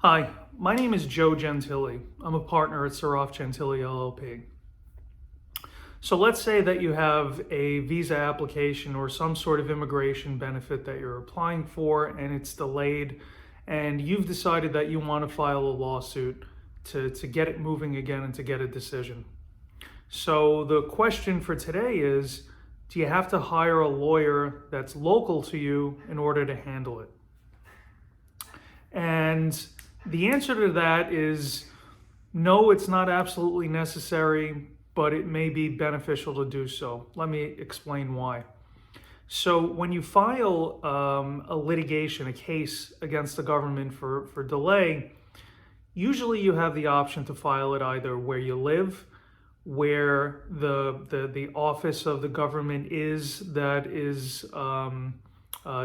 Hi, my name is Joe Gentile. I'm a partner at Sarraf Gentile LLP. So let's say that you have a visa application or some sort of immigration benefit that you're applying for and it's delayed, and you've decided that you want to file a lawsuit to get it moving again and to get a decision. So the question for today is, do you have to hire a lawyer that's local to you in order to handle it? And the answer to that is no, it's not absolutely necessary, but it may be beneficial to do so. Let me explain why. So when you file a litigation, a case against the government for delay, usually you have the option to file it either where you live, where the office of the government is that is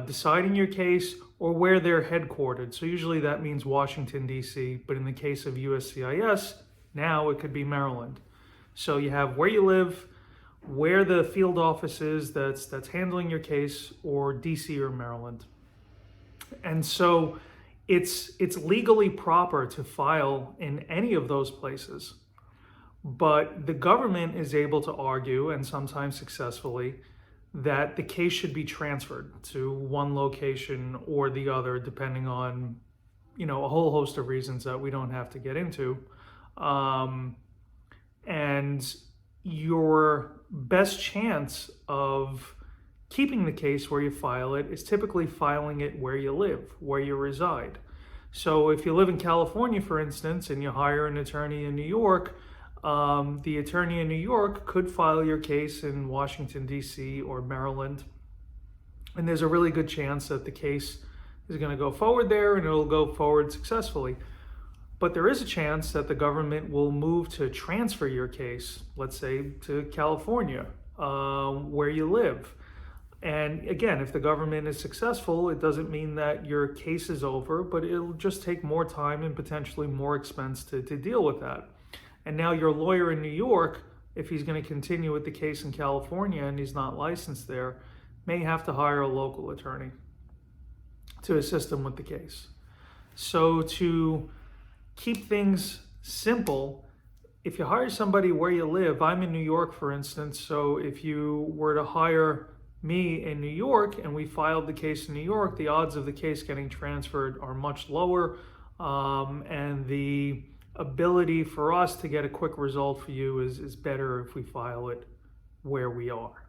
deciding your case, or where they're headquartered. So usually that means Washington, D.C., but in the case of USCIS, now it could be Maryland. So you have where you live, where the field office is that's handling your case, or D.C. or Maryland. And so it's legally proper to file in any of those places. But the government is able to argue, and sometimes successfully, that the case should be transferred to one location or the other, depending on, a whole host of reasons that we don't have to get into. And your best chance of keeping the case where you file it is typically filing it where you live, where you reside. So if you live in California, for instance, and you hire an attorney in New York, the attorney in New York could file your case in Washington, D.C. or Maryland. And there's a really good chance that the case is going to go forward there and it'll go forward successfully. But there is a chance that the government will move to transfer your case, let's say, to California, where you live. And again, if the government is successful, it doesn't mean that your case is over, but it'll just take more time and potentially more expense to deal with that. And now your lawyer in New York, if he's going to continue with the case in California and he's not licensed there, may have to hire a local attorney to assist him with the case. So to keep things simple, if you hire somebody where you live, I'm in New York, for instance, so if you were to hire me in New York and we filed the case in New York, the odds of the case getting transferred are much lower, and the ability for us to get a quick result for you is better if we file it where we are.